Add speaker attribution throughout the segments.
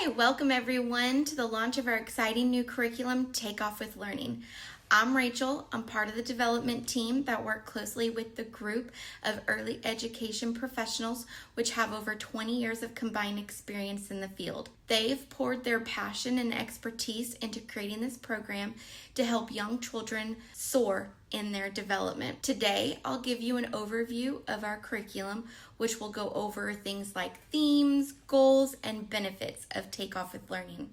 Speaker 1: Hi, welcome everyone to the launch of our exciting new curriculum, Take Off with Learning. I'm Rachel. I'm part of the development team that work closely with the group of early education professionals, which have over 20 years of combined experience in the field. They've poured their passion and expertise into creating this program to help young children soar in their development. Today, I'll give you an overview of our curriculum, which will go over things like themes, goals, and benefits of Take Off with Learning.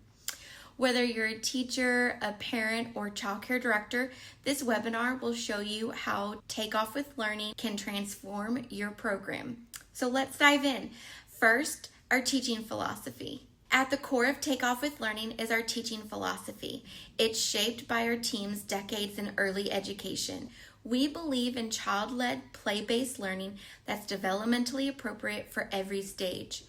Speaker 1: Whether you're a teacher, a parent, or childcare director, this webinar will show you how Take Off with Learning can transform your program. So let's dive in. First, our teaching philosophy. At the core of Take Off with Learning is our teaching philosophy. It's shaped by our team's decades in early education. We believe in child-led, play-based learning that's developmentally appropriate for every stage.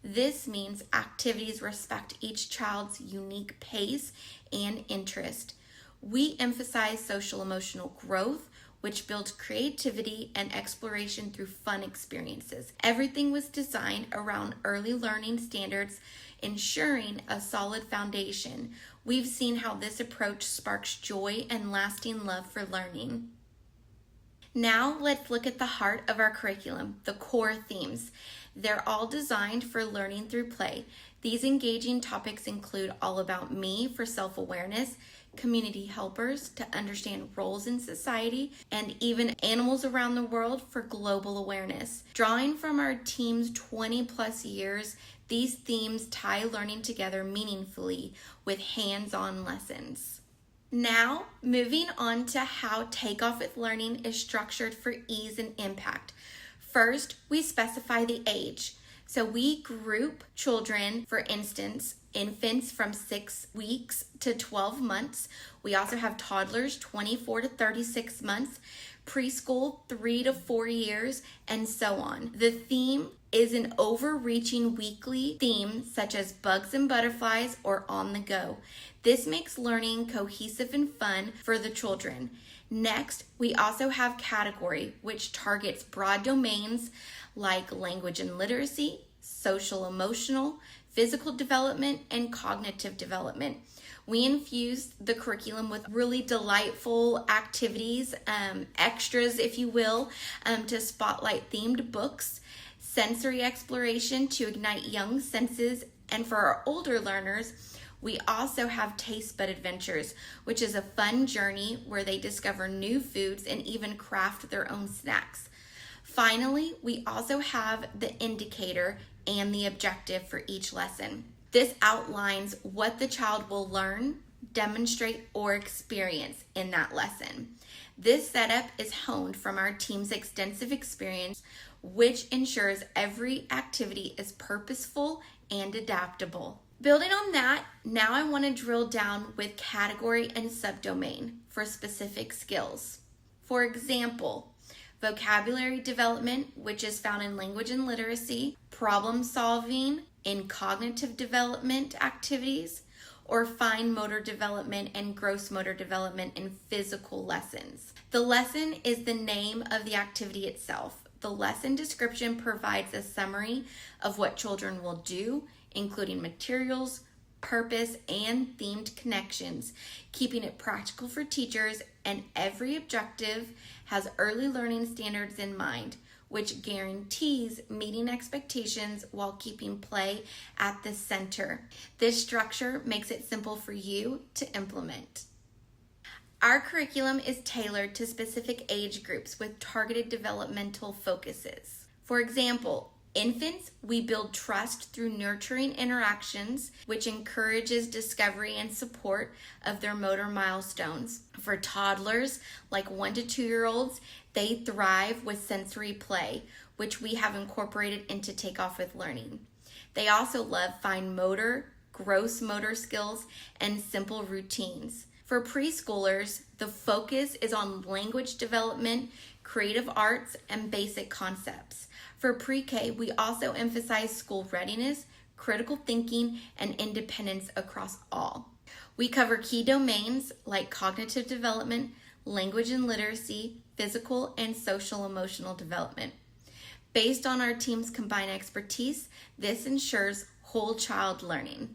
Speaker 1: This means activities respect each child's unique pace and interest. We emphasize social-emotional growth, which builds creativity and exploration through fun experiences. Everything was designed around early learning standards, ensuring a solid foundation. We've seen how this approach sparks joy and lasting love for learning. Now let's look at the heart of our curriculum, the core themes. They're all designed for learning through play. These engaging topics include All About Me for self-awareness, community helpers to understand roles in society, and even animals around the world for global awareness. Drawing from our team's 20 plus years, these themes tie learning together meaningfully with hands-on lessons. Now, moving on to how Take Off with Learning is structured for ease and impact. First, we specify the age. So we group children, for instance, infants from 6 weeks to 12 months. We also have toddlers 24 to 36 months, preschool 3 to 4 years, and so on. The theme is an overreaching weekly theme such as bugs and butterflies or on the go. This makes learning cohesive and fun for the children. Next, we also have category, which targets broad domains like language and literacy, social emotional, physical development, and cognitive development. We infuse the curriculum with really delightful activities, extras if you will, to spotlight themed books, sensory exploration to ignite young senses, and for our older learners, we also have Taste Bud Adventures, which is a fun journey where they discover new foods and even craft their own snacks. Finally, we also have the indicator and the objective for each lesson. This outlines what the child will learn, demonstrate, or experience in that lesson. This setup is honed from our team's extensive experience, which ensures every activity is purposeful and adaptable. Building on that, now I want to drill down with category and subdomain for specific skills. For example, vocabulary development, which is found in language and literacy, problem solving in cognitive development activities, or fine motor development and gross motor development in physical lessons. The lesson is the name of the activity itself. The lesson description provides a summary of what children will do, including materials, purpose, and themed connections, keeping it practical for teachers, and every objective has early learning standards in mind, which guarantees meeting expectations while keeping play at the center. This structure makes it simple for you to implement. Our curriculum is tailored to specific age groups with targeted developmental focuses. For example, infants, we build trust through nurturing interactions, which encourages discovery and support of their motor milestones. For toddlers, like 1 to 2-year-olds, they thrive with sensory play, which we have incorporated into Take Off with Learning. They also love fine motor, gross motor skills, and simple routines. For preschoolers, the focus is on language development, creative arts, and basic concepts. For pre-K, we also emphasize school readiness, critical thinking, and independence across all. We cover key domains like cognitive development, language and literacy, physical and social emotional development. Based on our team's combined expertise, this ensures whole child learning.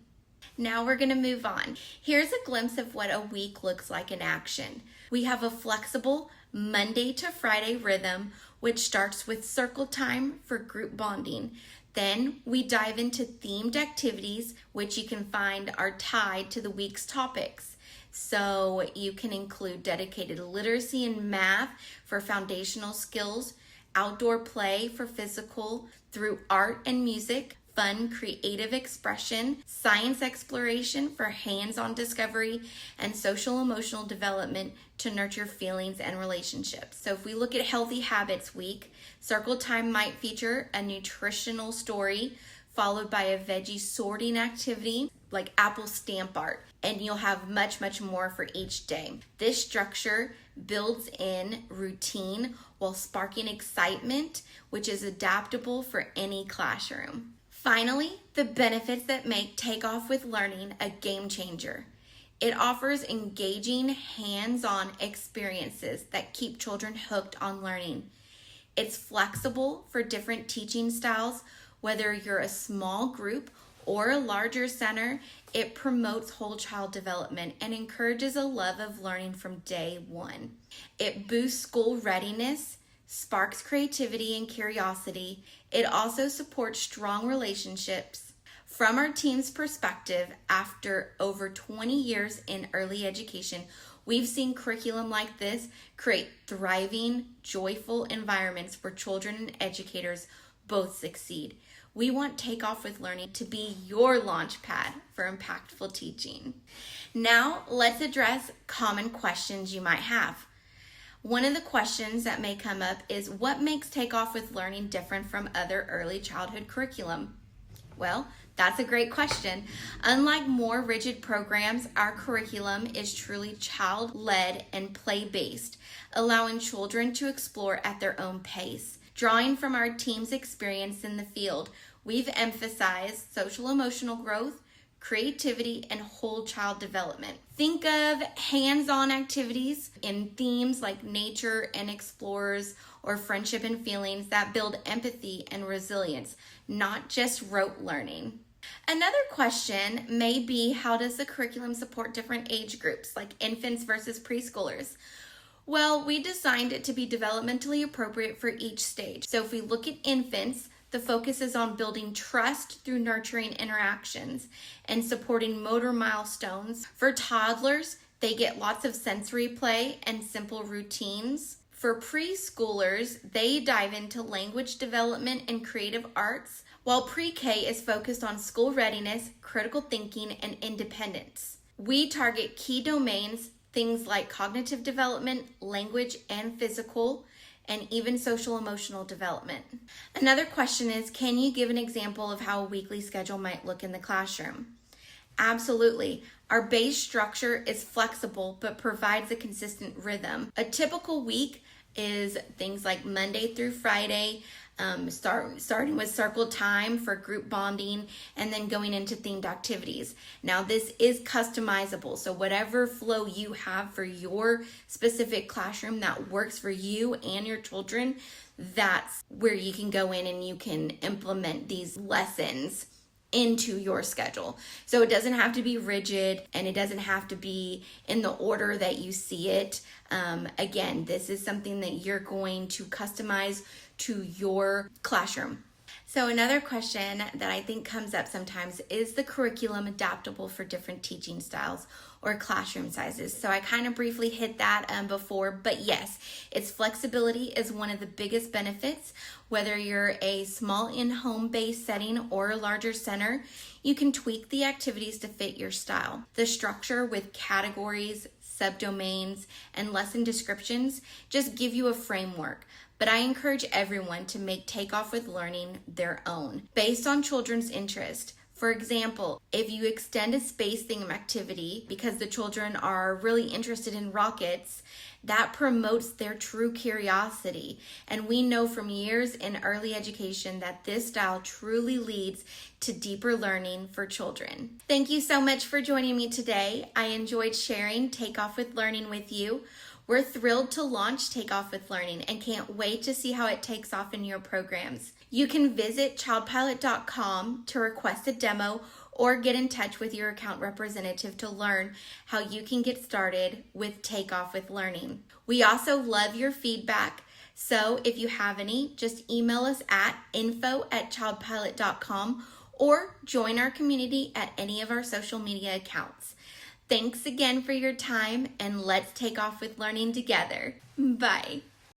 Speaker 1: Now we're going to move on. Here's a glimpse of what a week looks like in action. We have a flexible Monday to Friday rhythm, which starts with circle time for group bonding. Then we dive into themed activities, which you can find are tied to the week's topics. So you can include dedicated literacy and math for foundational skills, outdoor play for physical, through art and music, fun creative expression, science exploration for hands-on discovery, and social emotional development to nurture feelings and relationships. So if we look at Healthy Habits Week, Circle Time might feature a nutritional story followed by a veggie sorting activity like apple stamp art, and you'll have much more for each day. This structure builds in routine while sparking excitement, which is adaptable for any classroom. Finally, the benefits that make Take Off with Learning a game changer. It offers engaging, hands-on experiences that keep children hooked on learning. It's flexible for different teaching styles, whether you're a small group or a larger center. It promotes whole child development and encourages a love of learning from day one. It boosts school readiness, sparks creativity and curiosity. It also supports strong relationships. From our team's perspective, after over 20 years in early education, we've seen curriculum like this create thriving, joyful environments where children and educators both succeed. We want Take Off with Learning to be your launch pad for impactful teaching. Now, let's address common questions you might have. One of the questions that may come up is, what makes Take Off with Learning different from other early childhood curriculum? Well, that's a great question. Unlike more rigid programs, our curriculum is truly child-led and play-based, allowing children to explore at their own pace. Drawing from our team's experience in the field, we've emphasized social emotional growth, creativity, and whole child development. Think of hands-on activities in themes like nature and explorers or friendship and feelings that build empathy and resilience, not just rote learning. Another question may be, how does the curriculum support different age groups like infants versus preschoolers? Well, we designed it to be developmentally appropriate for each stage. So if we look at infants, the focus is on building trust through nurturing interactions and supporting motor milestones. For toddlers, they get lots of sensory play and simple routines. For preschoolers, they dive into language development and creative arts, while pre-K is focused on school readiness, critical thinking, and independence. We target key domains, things like cognitive development, language and physical, and even social emotional development. Another question is, can you give an example of how a weekly schedule might look in the classroom? Absolutely. Our base structure is flexible but provides a consistent rhythm. A typical week is things like Monday through Friday, starting with circle time for group bonding and then going into themed activities. Now this is customizable, so whatever flow you have for your specific classroom that works for you and your children, that's where you can go in and you can implement these lessons into your schedule. So it doesn't have to be rigid and it doesn't have to be in the order that you see it. Again, this is something that you're going to customize to your classroom. So another question that I think comes up sometimes, is the curriculum adaptable for different teaching styles or classroom sizes? So I kind of briefly hit that before, but yes, its flexibility is one of the biggest benefits. Whether you're a small in-home based setting or a larger center, you can tweak the activities to fit your style. The structure with categories, subdomains, and lesson descriptions just give you a framework. But I encourage everyone to make Take Off with Learning their own, based on children's interest. For example, if you extend a space theme activity because the children are really interested in rockets, that promotes their true curiosity. And we know from years in early education that this style truly leads to deeper learning for children. Thank you so much for joining me today. I enjoyed sharing Take Off with Learning with you. We're thrilled to launch Take Off with Learning and can't wait to see how it takes off in your programs. You can visit childpilot.com to request a demo or get in touch with your account representative to learn how you can get started with Take Off with Learning. We also love your feedback, so if you have any, just email us at info@childpilot.com or join our community at any of our social media accounts. Thanks again for your time, and let's take off with learning together. Bye.